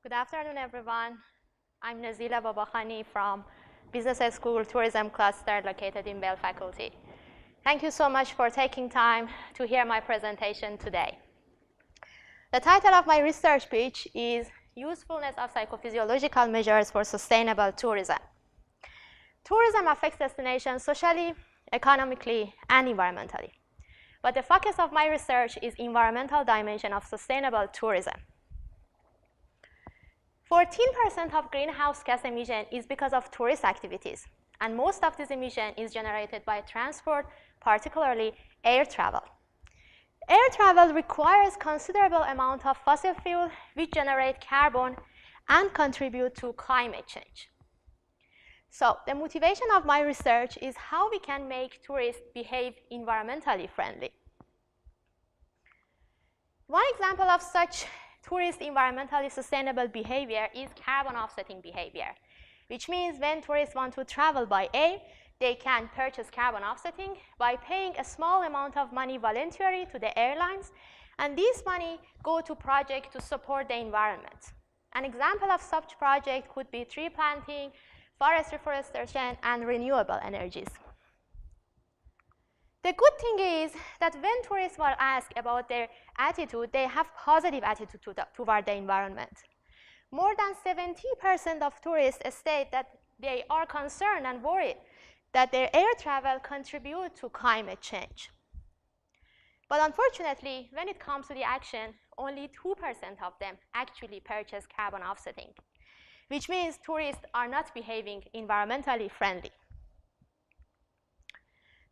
Good afternoon, everyone. I'm Nazila Babakhani from Business School Tourism Cluster located in Bell Faculty. Thank you so much for taking time to hear my presentation today. The title of my research pitch is Usefulness of Psychophysiological Measures for Sustainable Tourism. Tourism affects destinations socially, economically, and environmentally. But the focus of my research is environmental dimension of sustainable tourism. 14% of greenhouse gas emission is because of tourist activities, and most of this emission is generated by transport, particularly air travel. Air travel requires considerable amount of fossil fuel which generate carbon and contribute to climate change. So the motivation of my research is how we can make tourists behave environmentally friendly. One example of such tourist environmentally sustainable behavior is carbon offsetting behavior, which means when tourists want to travel by air, they can purchase carbon offsetting by paying a small amount of money voluntarily to the airlines, and this money go to projects to support the environment. An example of such project could be tree planting, forest reforestation, and renewable energies. The good thing is that when tourists were asked about their attitude, they have positive attitude toward the environment. More than 70% of tourists state that they are concerned and worried that their air travel contribute to climate change. But unfortunately, when it comes to the action, only 2% of them actually purchase carbon offsetting, which means tourists are not behaving environmentally friendly.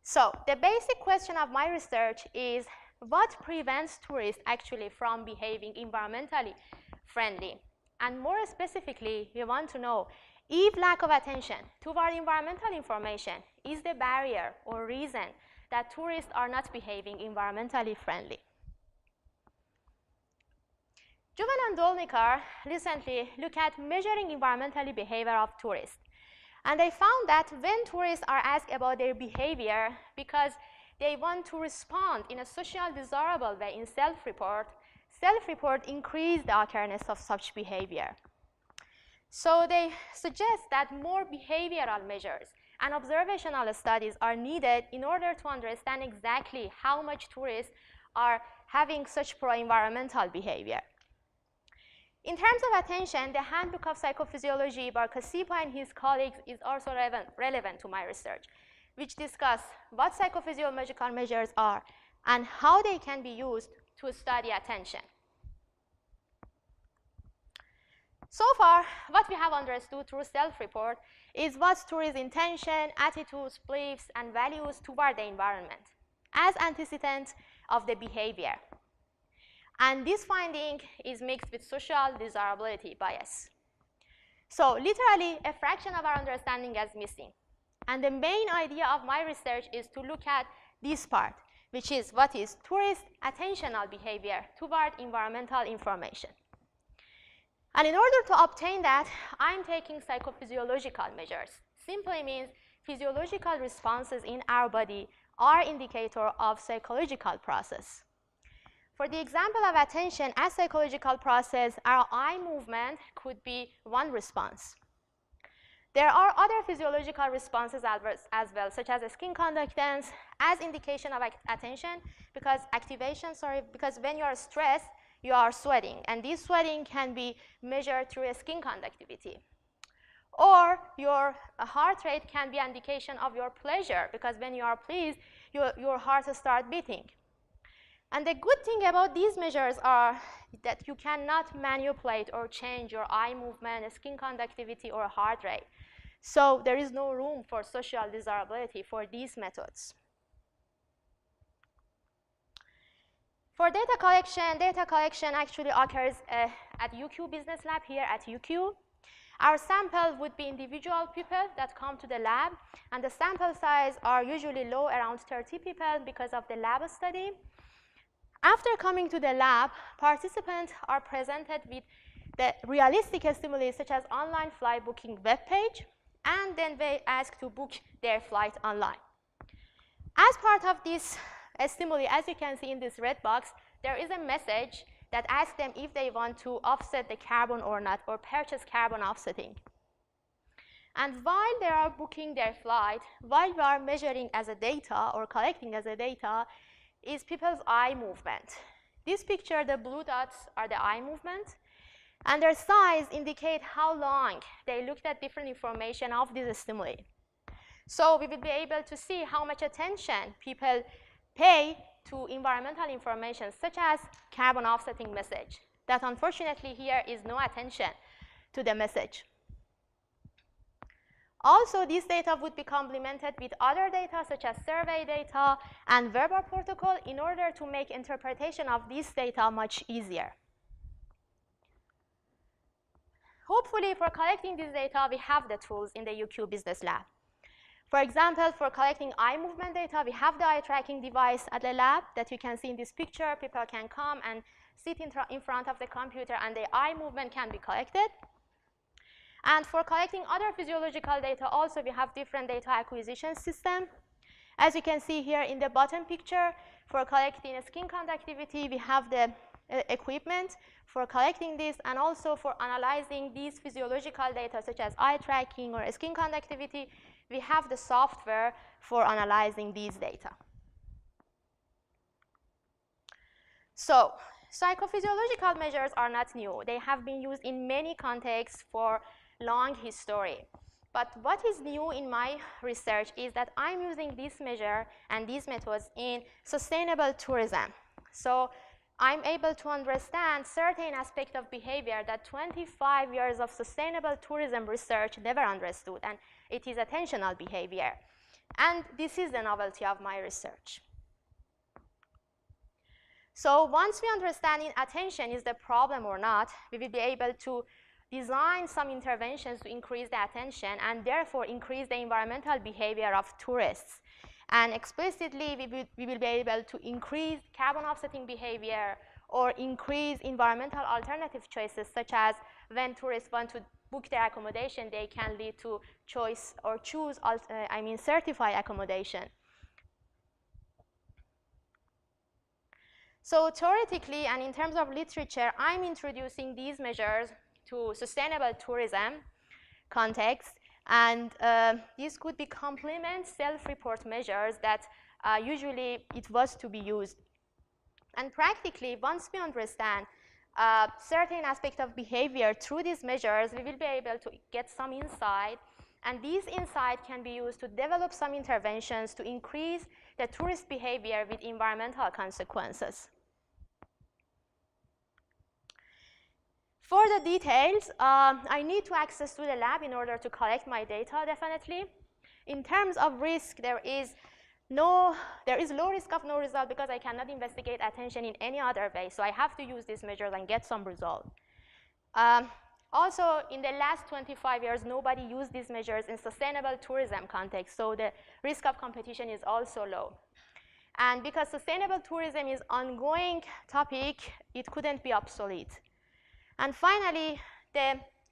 So the basic question of my research is what prevents tourists actually from behaving environmentally friendly? And more specifically, we want to know if lack of attention toward environmental information is the barrier or reason that tourists are not behaving environmentally friendly. Juven and Dolnikar recently looked at measuring environmental behavior of tourists. And they found that when tourists are asked about their behavior because they want to respond in a socially desirable way in self-report increase the occurrence of such behavior. So they suggest that more behavioral measures and observational studies are needed in order to understand exactly how much tourists are having such pro-environmental behavior. In terms of attention, the Handbook of Psychophysiology by Kasipa and his colleagues is also relevant to my research, which discuss what psychophysiological measures are and how they can be used to study attention. So far, what we have understood through self-report is what tourists' intention, attitudes, beliefs, and values toward the environment as antecedents of the behavior. And this finding is mixed with social desirability bias. So literally, a fraction of our understanding is missing. And the main idea of my research is to look at this part, which is what is tourist attentional behavior toward environmental information. And in order to obtain that, I'm taking psychophysiological measures. Simply means physiological responses in our body are indicator of psychological process. For the example of attention as psychological process, our eye movement could be one response. There are other physiological responses as well, such as skin conductance as indication of attention, because when you are stressed, you are sweating, and this sweating can be measured through a skin conductivity. Or your heart rate can be an indication of your pleasure, because when you are pleased, your heart starts beating. And the good thing about these measures are that you cannot manipulate or change your eye movement, skin conductivity, or heart rate. So there is no room for social desirability for these methods. For data collection actually occurs at UQ Business Lab here at UQ. Our sample would be individual people that come to the lab, and the sample size are usually low, around 30 people because of the lab study. After coming to the lab, participants are presented with the realistic stimuli such as online flight booking web page, and then they ask to book their flight online. As part of this stimuli, as you can see in this red box, there is a message that ask them if they want to offset the carbon or not, or purchase carbon offsetting. And while they are booking their flight, while we are measuring as a data or collecting as a data is people's eye movement. This picture, the blue dots are the eye movement, and their size indicate how long they looked at different information of this stimuli. So we will be able to see how much attention people pay to environmental information, such as carbon offsetting message, that unfortunately here is no attention to the message. Also, this data would be complemented with other data, such as survey data and verbal protocol, in order to make interpretation of this data much easier. Hopefully, for collecting this data, we have the tools in the UQ Business Lab. For example, for collecting eye movement data, we have the eye tracking device at the lab that you can see in this picture. People can come and sit in front of the computer, and the eye movement can be collected. And for collecting other physiological data, also we have different data acquisition systems. As you can see here in the bottom picture, for collecting skin conductivity, we have the equipment for collecting this, and also for analyzing these physiological data, such as eye tracking or skin conductivity, we have the software for analyzing these data. So, psychophysiological measures are not new. They have been used in many contexts for long history. But what is new in my research is that I'm using this measure and these methods in sustainable tourism. So I'm able to understand certain aspects of behavior that 25 years of sustainable tourism research never understood, and it is attentional behavior. And this is the novelty of my research. So once we understand if attention is the problem or not, we will be able to design some interventions to increase the attention and therefore increase the environmental behavior of tourists. And explicitly, we will be able to increase carbon offsetting behavior or increase environmental alternative choices, such as when tourists want to book their accommodation, they can lead to choice or choose, certified accommodation. So theoretically, and in terms of literature, I'm introducing these measures to sustainable tourism context, and these could be complement self-report measures that usually it was to be used. And practically, once we understand certain aspects of behavior through these measures, we will be able to get some insight, and these insights can be used to develop some interventions to increase the tourist behavior with environmental consequences. For the details, I need to access to the lab in order to collect my data, definitely. In terms of risk, there is low risk of no result because I cannot investigate attention in any other way. So I have to use these measures and get some result. Also, in the last 25 years, nobody used these measures in sustainable tourism context. So the risk of competition is also low. And because sustainable tourism is an ongoing topic, it couldn't be obsolete. And finally,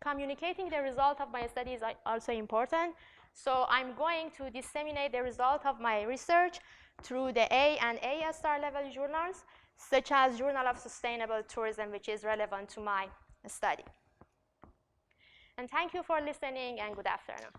communicating the result of my study is also important. So I'm going to disseminate the result of my research through the A and A star level journals, such as Journal of Sustainable Tourism, which is relevant to my study. And thank you for listening, and good afternoon.